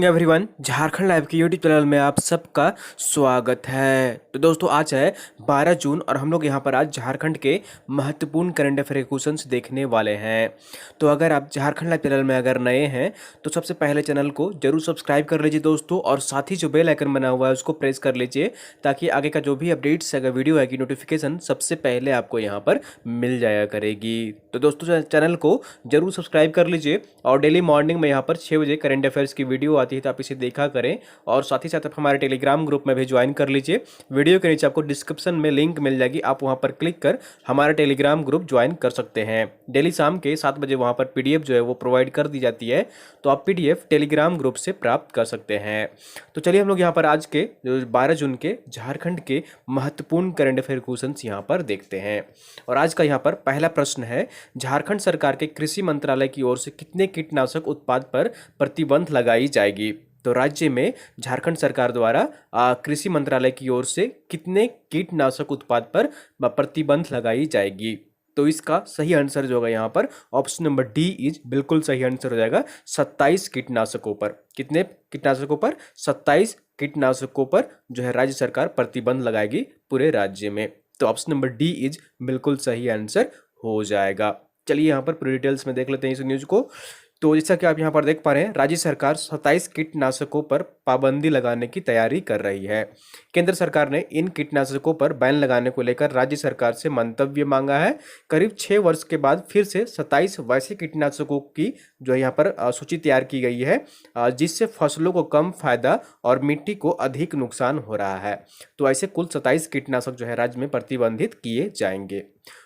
Everyone, Jharkhand live के YouTube channel में आप सबका स्वागत है। तो दोस्तों, आज है 12 जून और हम लोग यहाँ पर आज झारखंड के महत्वपूर्ण करंट अफेयर क्वेश्चंस देखने वाले हैं। तो अगर आप झारखंड लाइव चैनल में अगर नए हैं तो सबसे पहले चैनल को जरूर सब्सक्राइब कर लीजिए दोस्तों, और साथ ही जो बेल आइकन बना हुआ है उसको प्रेस कर लीजिए ताकि आगे का जो भी अपडेट्स अगर वीडियो आएगी नोटिफिकेशन सबसे पहले आपको यहाँ पर मिल जाया करेगी। तो दोस्तों, चैनल को जरूर सब्सक्राइब कर लीजिए और डेली मॉर्निंग में यहाँ पर 6 बजे करंट अफेयर्स की वीडियो आती है तो आप इसे देखा करें, और साथ ही साथ आप हमारे टेलीग्राम ग्रुप में भी ज्वाइन कर लीजिए। वीडियो के नीचे आपको डिस्क्रिप्शन में लिंक मिल जाएगी, आप वहाँ पर क्लिक कर हमारा टेलीग्राम ग्रुप ज्वाइन कर सकते हैं। डेली शाम के 7 बजे वहाँ पर पीडीएफ जो है वो प्रोवाइड कर दी जाती है, तो आप पीडीएफ टेलीग्राम ग्रुप से प्राप्त कर सकते हैं। तो चलिए हम लोग यहाँ पर आज के 12 जून के झारखंड के महत्वपूर्ण करंट अफेयर क्वेश्चंस यहाँ पर देखते हैं। और आज का यहाँ पर पहला प्रश्न है, झारखंड सरकार के कृषि मंत्रालय की ओर से कितने कीटनाशक उत्पाद पर प्रतिबंध लगाई जाएगी? तो राज्य में झारखंड सरकार द्वारा कृषि मंत्रालय की ओर से कितने कीटनाशक उत्पाद पर प्रतिबंध लगाई जाएगी? तो इसका सही आंसर जो होगा यहाँ पर ऑप्शन नंबर डी इज बिल्कुल सही आंसर हो जाएगा। 27 कीटनाशकों पर। कितने कीटनाशकों पर? 27 कीटनाशकों पर जो है राज्य सरकार प्रतिबंध लगाएगी पूरे राज्य में। तो ऑप्शन नंबर डी इज बिल्कुल सही आंसर हो जाएगा। चलिए यहाँ पर पूरी डिटेल्स में देख लेते हैं इस न्यूज को। तो जैसा कि आप यहाँ पर देख पा रहे हैं, राज्य सरकार 27 कीटनाशकों पर पाबंदी लगाने की तैयारी कर रही है। केंद्र सरकार ने इन कीटनाशकों पर बैन लगाने को लेकर राज्य सरकार से मंतव्य मांगा है। करीब 6 वर्ष के बाद फिर से 27 वैसे कीटनाशकों की जो है यहाँ पर सूची तैयार की गई है, जिससे फसलों को कम फायदा और मिट्टी को अधिक नुकसान हो रहा है। तो ऐसे कुल 27 कीटनाशक जो है राज्य में प्रतिबंधित किए जाएंगे।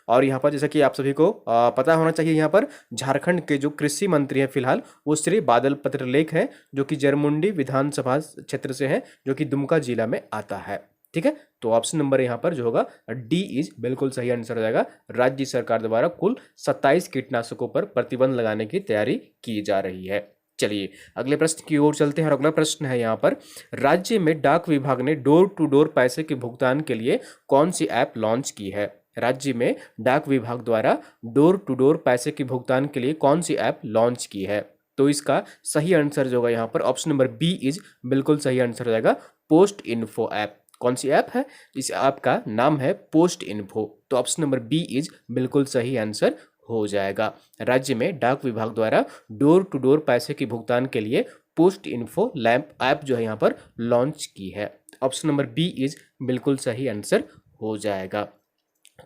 और यहाँ पर जैसा कि आप सभी को पता होना चाहिए, यहाँ पर झारखंड के जो कृषि मंत्री हैं फिलहाल वो श्री बादल पत्रलेख हैं, जो कि जरमुंडी विधानसभा क्षेत्र से हैं, जो कि दुमका जिला में आता है। ठीक है, तो ऑप्शन नंबर यहाँ पर जो होगा डी इज बिल्कुल सही आंसर हो जाएगा। राज्य सरकार द्वारा कुल 27 कीटनाशकों पर प्रतिबंध लगाने की तैयारी की जा रही है। चलिए अगले प्रश्न की ओर चलते हैं, और अगला प्रश्न है यहाँ पर, राज्य में डाक विभाग ने डोर टू डोर पैसे के भुगतान के लिए कौन सी ऐप लॉन्च की है? राज्य में डाक विभाग द्वारा डोर टू डोर पैसे के भुगतान के लिए कौन सी ऐप लॉन्च की है? तो इसका सही आंसर जो होगा यहाँ पर ऑप्शन नंबर बी इज बिल्कुल सही आंसर हो जाएगा। Post info app. कौन सी ऐप है? इस ऐप का नाम है पोस्ट इन्फो। तो ऑप्शन नंबर बी इज बिल्कुल सही आंसर हो जाएगा। राज्य में डाक विभाग द्वारा डोर टू डोर पैसे के भुगतान के लिए पोस्ट इन्फो लैंप ऐप जो है यहाँ पर लॉन्च की है। ऑप्शन नंबर बी इज बिल्कुल सही आंसर हो जाएगा।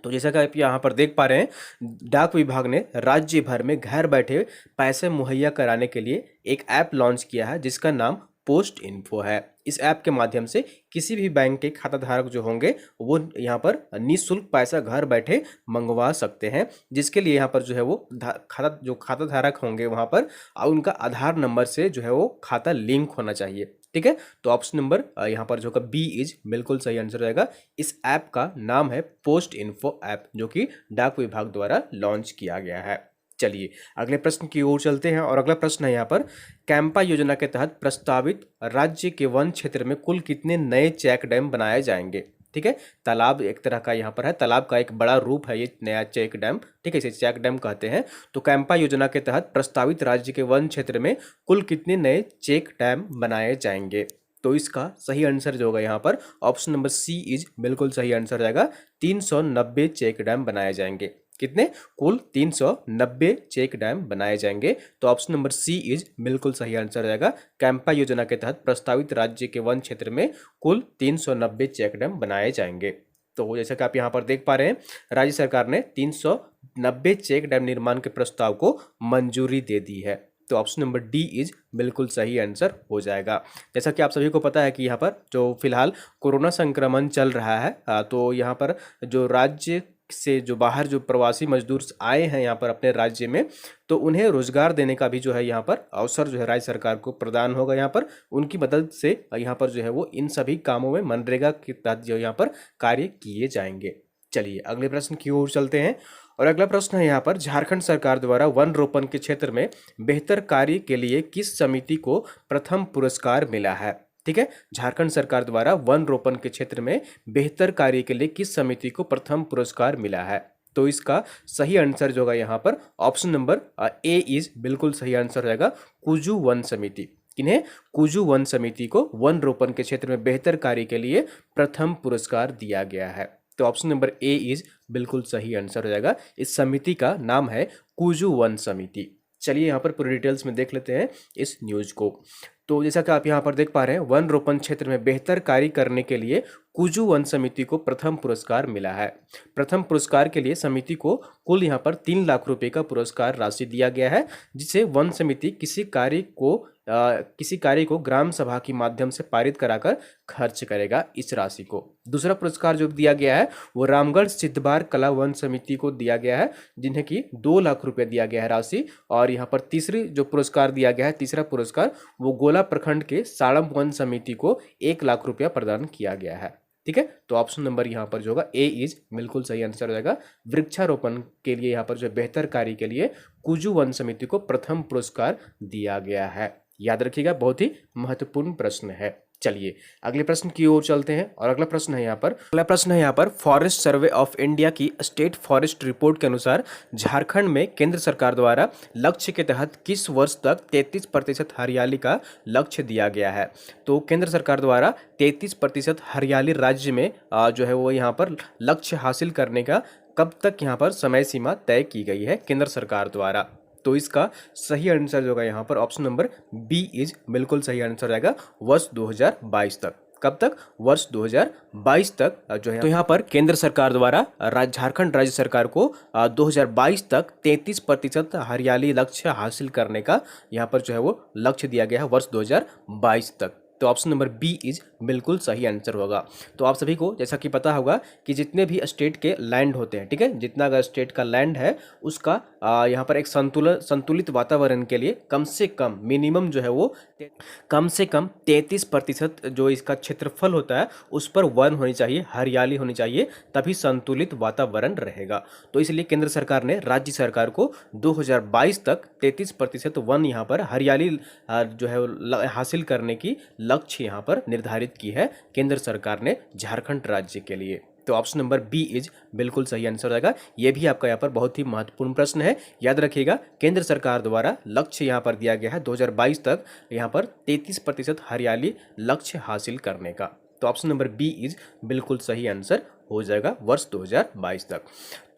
तो जैसा कि आप यहाँ पर देख पा रहे हैं, डाक विभाग ने राज्य भर में घर बैठे पैसे मुहैया कराने के लिए एक ऐप लॉन्च किया है जिसका नाम पोस्ट इन्फो है। इस ऐप के माध्यम से किसी भी बैंक के खाता धारक जो होंगे वो यहाँ पर निःशुल्क पैसा घर बैठे मंगवा सकते हैं, जिसके लिए यहाँ पर जो है वो खाता धारक होंगे वहाँ पर उनका आधार नंबर से जो है वो खाता लिंक होना चाहिए। ठीक है, तो ऑप्शन नंबर यहाँ पर जो होगा बी इज बिल्कुल सही आंसर रहेगा। इस ऐप का नाम है पोस्ट इन्फो ऐप, जो कि डाक विभाग द्वारा लॉन्च किया गया है। चलिए अगले प्रश्न की ओर चलते हैं, और अगला प्रश्न है यहाँ पर, कैंपा योजना के तहत प्रस्तावित राज्य के वन क्षेत्र में कुल कितने नए चेक डैम बनाए जाएंगे? ठीक है, तालाब एक तरह का यहाँ पर है, तालाब का एक बड़ा रूप है ये नया चेक डैम। ठीक है, इसे चेक डैम कहते हैं। तो कैंपा योजना के तहत प्रस्तावित राज्य के वन क्षेत्र में कुल कितने नए चेक डैम बनाए जाएंगे? तो इसका सही आंसर जो होगा यहाँ पर ऑप्शन नंबर सी इज बिल्कुल सही आंसर रहेगा। 390 चेक डैम बनाए जाएंगे। कितने? कुल 390 चेक डैम बनाए जाएंगे। तो ऑप्शन नंबर सी इज बिल्कुल सही आंसर रहेगा। कैंपा योजना के तहत प्रस्तावित राज्य के वन क्षेत्र में कुल 390 चेक डैम बनाए जाएंगे। तो जैसा कि आप यहाँ पर देख पा रहे हैं, राज्य सरकार ने 390 चेक डैम निर्माण के प्रस्ताव को मंजूरी दे दी है। तो ऑप्शन नंबर डी इज बिल्कुल सही आंसर हो जाएगा। जैसा कि आप सभी को पता है कि यहाँ पर जो फिलहाल कोरोना संक्रमण चल रहा है, तो यहाँ पर जो राज्य से जो बाहर जो प्रवासी मजदूर आए हैं यहाँ पर अपने राज्य में, तो उन्हें रोजगार देने का भी जो है यहाँ पर अवसर जो है राज्य सरकार को प्रदान होगा। यहाँ पर उनकी मदद से यहाँ पर जो है वो इन सभी कामों में मनरेगा के तहत जो यहाँ पर कार्य किए जाएंगे। चलिए अगले प्रश्न की ओर चलते हैं, और अगला प्रश्न है यहाँ पर, झारखंड सरकार द्वारा वन रोपण के क्षेत्र में बेहतर कार्य के लिए किस समिति को प्रथम पुरस्कार मिला है? ठीक है, झारखंड सरकार द्वारा वन रोपण के क्षेत्र में बेहतर कार्य के लिए किस समिति को प्रथम पुरस्कार मिला है? तो इसका सही आंसर जो होगा यहाँ पर ऑप्शन नंबर ए इज बिल्कुल सही आंसर रहेगा। कुजू वन समिति। किन्हें? कुजू वन समिति को वन रोपण के क्षेत्र में बेहतर कार्य के लिए प्रथम पुरस्कार दिया गया है। तो ऑप्शन नंबर ए इज बिल्कुल सही आंसर हो जाएगा। इस समिति का नाम है कुजू वन समिति। चलिए यहाँ पर पूरी डिटेल्स में देख लेते हैं इस न्यूज को। तो जैसा कि आप यहाँ पर देख पा रहे हैं, वन रोपण क्षेत्र में बेहतर कार्य करने के लिए कुजू वन समिति को प्रथम पुरस्कार मिला है। प्रथम पुरस्कार के लिए समिति को कुल यहाँ पर 3 लाख रुपए का पुरस्कार राशि दिया गया है, जिसे वन समिति किसी कार्य को ग्राम सभा के माध्यम से पारित कराकर खर्च करेगा इस राशि को। दूसरा पुरस्कार जो दिया गया है वो रामगढ़ सिद्धबार कला वन समिति को दिया गया है, जिन्हें कि 2 लाख रुपए दिया गया है राशि। और यहाँ पर तीसरी जो पुरस्कार दिया गया है, तीसरा पुरस्कार, वो गोला प्रखंड के साड़म वन समिति को 1 लाख रुपया प्रदान किया गया है। ठीक है, तो ऑप्शन नंबर यहाँ पर जो होगा ए इज बिल्कुल सही आंसर हो जाएगा। वृक्षारोपण के लिए यहाँ पर जो बेहतर कार्य के लिए कुजू वन समिति को प्रथम पुरस्कार दिया गया है। याद रखिएगा, बहुत ही महत्वपूर्ण प्रश्न है। चलिए अगले प्रश्न की ओर चलते हैं। और अगला प्रश्न है यहाँ पर फॉरेस्ट सर्वे ऑफ इंडिया की स्टेट फॉरेस्ट रिपोर्ट के अनुसार झारखंड में केंद्र सरकार द्वारा लक्ष्य के तहत किस वर्ष तक 33% हरियाली का लक्ष्य दिया गया है? तो केंद्र सरकार द्वारा 33% हरियाली राज्य में जो है वो यहाँ पर लक्ष्य हासिल करने का कब तक यहाँ पर समय सीमा तय की गई है केंद्र सरकार द्वारा? तो इसका सही आंसर जो होगा यहाँ पर ऑप्शन नंबर बी इज बिल्कुल सही आंसर रहेगा, वर्ष 2022 तक। कब तक? वर्ष 2022 तक जो है। तो यहाँ पर केंद्र सरकार द्वारा झारखंड राज्य सरकार को 2022 तक 33% हरियाली लक्ष्य हासिल करने का यहाँ पर जो है वो लक्ष्य दिया गया है, वर्ष 2022 तक। तो ऑप्शन नंबर बी इज बिल्कुल सही आंसर होगा। तो आप सभी को जैसा कि पता होगा कि जितने भी स्टेट के लैंड होते हैं, ठीक है, जितना अगर स्टेट का लैंड है उसका यहाँ पर एक संतुलित वातावरण के लिए कम से कम मिनिमम जो है वो कम से कम 33% जो इसका क्षेत्रफल होता है उस पर वन होनी चाहिए, हरियाली होनी चाहिए, तभी संतुलित वातावरण रहेगा। तो इसलिए केंद्र सरकार ने राज्य सरकार को 2022 तक 33% वन यहाँ पर हरियाली जो है हासिल करने की लक्ष्य यहाँ पर निर्धारित की है केंद्र सरकार ने झारखंड राज्य के लिए। तो ऑप्शन नंबर बी इज बिल्कुल सही आंसर रहेगा। यह भी आपका यहाँ पर बहुत ही महत्वपूर्ण प्रश्न है, याद रखिएगा। केंद्र सरकार द्वारा लक्ष्य यहाँ पर दिया गया है 2022 तक यहाँ पर 33% हरियाली लक्ष्य हासिल करने का। तो ऑप्शन नंबर बी इज बिल्कुल सही आंसर हो जाएगा, वर्ष 2022 तक।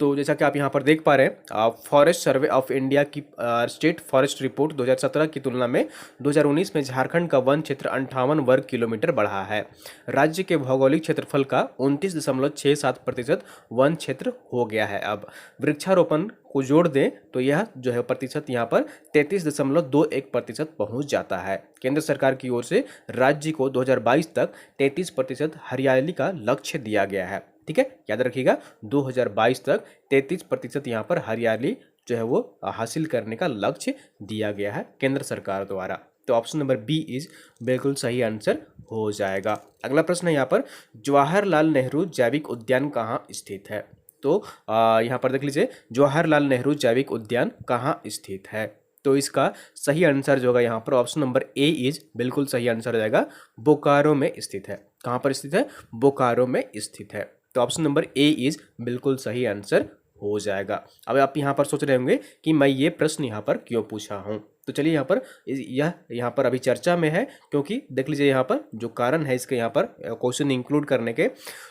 तो जैसा कि आप यहाँ पर देख पा रहे हैं, फॉरेस्ट सर्वे ऑफ इंडिया की स्टेट फॉरेस्ट रिपोर्ट 2017 की तुलना में 2019 में झारखंड का वन क्षेत्र 58 वर्ग किलोमीटर बढ़ा है। राज्य के भौगोलिक क्षेत्रफल का 29.67% वन क्षेत्र हो गया है। अब वृक्षारोपण को जोड़ दें तो यह जो है प्रतिशत यहाँ पर 33.21% पहुँच जाता है। केंद्र सरकार की ओर से राज्य को 2022 तक 33% हरियाली का लक्ष्य दिया गया है। ठीक है, याद रखिएगा, 2022 तक 33% यहाँ पर हरियाली जो है वो हासिल करने का लक्ष्य दिया गया है केंद्र सरकार द्वारा। तो ऑप्शन नंबर बी इज बिल्कुल सही आंसर हो जाएगा। अगला प्रश्न है यहाँ पर, जवाहरलाल नेहरू जैविक उद्यान कहाँ स्थित है? तो यहाँ पर देख लीजिए, जवाहरलाल नेहरू जैविक उद्यान कहाँ स्थित है? तो इसका सही आंसर जो होगा यहाँ पर ऑप्शन नंबर ए इज बिल्कुल सही आंसर हो जाएगा, बोकारो में स्थित है। कहाँ पर स्थित है? बोकारो में स्थित है। तो ऑप्शन नंबर ए इज बिल्कुल सही आंसर हो जाएगा। अब आप यहाँ पर सोच रहे होंगे कि मैं ये प्रश्न यहाँ पर क्यों पूछा हूँ, तो चलिए यहाँ पर अभी चर्चा में है, क्योंकि देख लीजिए यहाँ पर जो कारण है इसके यहाँ पर क्वेश्चन इंक्लूड करने के।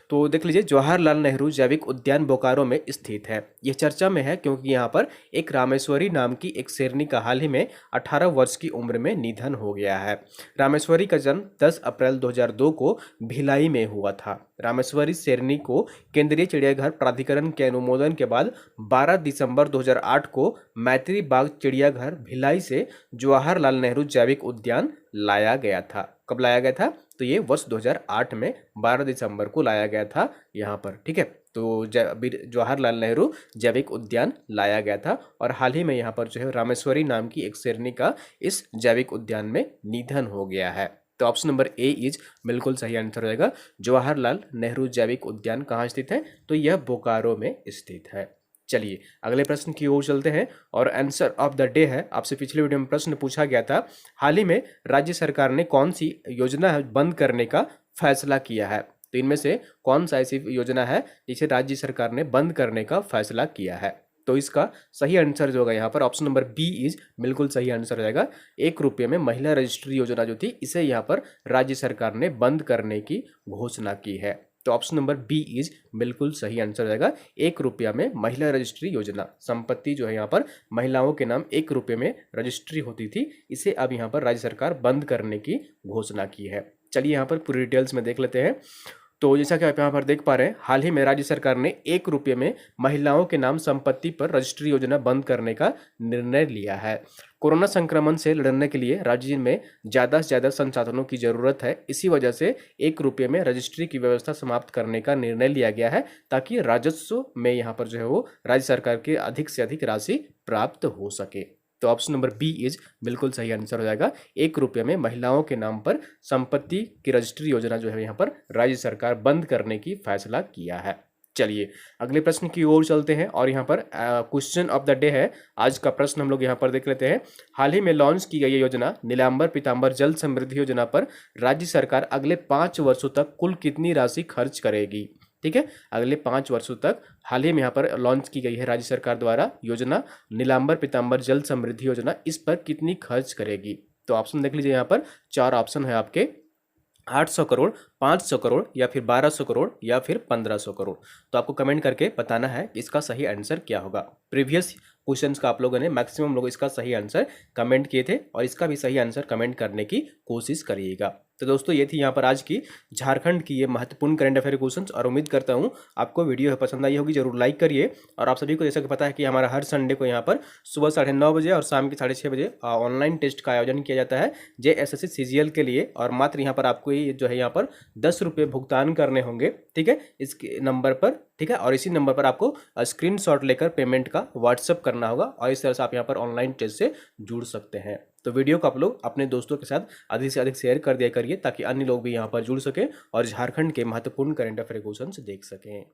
तो देख लीजिए, जवाहरलाल नेहरू जैविक उद्यान बोकारो में स्थित है। यह चर्चा में है क्योंकि यहाँ पर एक रामेश्वरी नाम की एक शेरनी का हाल ही में 18 वर्ष की उम्र में निधन हो गया है। रामेश्वरी का जन्म 10 अप्रैल 2002 को भिलाई में हुआ था। रामेश्वरी शेरनी को केंद्रीय चिड़ियाघर प्राधिकरण के अनुमोदन के बाद 12 दिसंबर 2008 को मैत्री बाग चिड़ियाघर भिलाई से जवाहरलाल नेहरू जैविक उद्यान लाया गया था। कब लाया गया था? तो ये वर्ष 2008 में 12 दिसंबर को लाया गया था यहाँ पर। ठीक है, तो जवाहरलाल नेहरू जैविक उद्यान लाया गया था और हाल ही में यहाँ पर जो है रामेश्वरी नाम की एक शेरनी का इस जैविक उद्यान में निधन हो गया है। तो ऑप्शन नंबर ए इज बिल्कुल सही आंसर हो जाएगा। जवाहरलाल नेहरू जैविक उद्यान कहाँ स्थित है? तो यह बोकारो में स्थित है। चलिए अगले प्रश्न की ओर चलते हैं और आंसर ऑफ द डे है। आपसे पिछले वीडियो में प्रश्न पूछा गया था, हाल ही में राज्य सरकार ने कौन सी योजना बंद करने का फैसला किया है? तो इनमें से कौन सा ऐसी योजना है जिसे राज्य सरकार ने बंद करने का फैसला किया है? तो इसका सही आंसर जो होगा यहाँ पर ऑप्शन नंबर बी इज बिल्कुल सही आंसर हो जाएगा। 1 रुपये में महिला रजिस्ट्री योजना जो थी इसे यहाँ पर राज्य सरकार ने बंद करने की घोषणा की है। तो ऑप्शन नंबर बी इज बिल्कुल सही आंसर हो जाएगा। 1 रुपया में महिला रजिस्ट्री योजना, संपत्ति जो है यहाँ पर महिलाओं के नाम 1 रुपये में रजिस्ट्री होती थी, इसे अब यहाँ पर राज्य सरकार बंद करने की घोषणा की है। चलिए यहाँ पर पूरी डिटेल्स में देख लेते हैं। तो जैसा कि आप यहाँ पर देख पा रहे हैं, हाल ही में राज्य सरकार ने 1 रुपये में महिलाओं के नाम संपत्ति पर रजिस्ट्री योजना बंद करने का निर्णय लिया है। कोरोना संक्रमण से लड़ने के लिए राज्य में ज़्यादा से ज़्यादा संसाधनों की ज़रूरत है। इसी वजह से 1 रुपये में रजिस्ट्री की व्यवस्था समाप्त करने का निर्णय लिया गया है, ताकि राजस्व में यहाँ पर जो है वो राज्य सरकार के अधिक से अधिक राशि प्राप्त हो सके। तो ऑप्शन नंबर बी इज बिल्कुल सही आंसर हो जाएगा। 1 रुपये में महिलाओं के नाम पर संपत्ति की रजिस्ट्री योजना जो है यहाँ पर राज्य सरकार बंद करने की फैसला किया है। चलिए अगले प्रश्न की ओर चलते हैं और यहाँ पर क्वेश्चन ऑफ द डे है। आज का प्रश्न हम लोग यहाँ पर देख लेते हैं। हाल ही में लॉन्च की गई ये योजना नीलांबर पीतांबर जल समृद्धि योजना पर राज्य सरकार अगले 5 वर्षों तक कुल कितनी राशि खर्च करेगी? ठीक है, अगले 5 वर्षों तक हाल ही में यहाँ पर लॉन्च की गई है राज्य सरकार द्वारा योजना नीलांबर पीतांबर जल समृद्धि योजना, इस पर कितनी खर्च करेगी? तो ऑप्शन देख लीजिए, यहाँ पर 4 ऑप्शन है आपके, 800 करोड़, 500 करोड़ या फिर 1200 करोड़ या फिर 1500 करोड़। तो आपको कमेंट करके बताना है कि इसका सही आंसर क्या होगा। प्रीवियस क्वेश्चंस का आप लोगों ने मैक्सिमम लोग इसका सही आंसर कमेंट किए थे और इसका भी सही आंसर कमेंट करने की कोशिश करिएगा। तो दोस्तों ये थी यहाँ पर आज की झारखंड की ये महत्वपूर्ण करंट अफेयर क्वेश्चंस और उम्मीद करता हूँ आपको वीडियो पसंद आई होगी। जरूर लाइक करिए और आप सभी को जैसा कि पता है कि हमारा हर संडे को यहाँ पर सुबह 9:30 बजे और शाम के 6:30 बजे ऑनलाइन टेस्ट का आयोजन किया जाता है JSSC CGL के लिए। और मात्र यहाँ पर आपको ये जो है यहाँ पर 10 रुपये भुगतान करने होंगे, ठीक है, इसके नंबर पर, ठीक है, और इसी नंबर पर आपको स्क्रीनशॉट लेकर पेमेंट का व्हाट्सअप करना होगा और इस तरह से आप यहाँ पर ऑनलाइन टेस्ट से जुड़ सकते हैं। तो वीडियो को आप लोग अपने दोस्तों के साथ अधिक से अधिक शेयर कर दिया करिए ताकि अन्य लोग भी यहाँ पर जुड़ सकें और झारखंड के महत्वपूर्ण करंट अफेयर क्वेश्चंस देख सकें।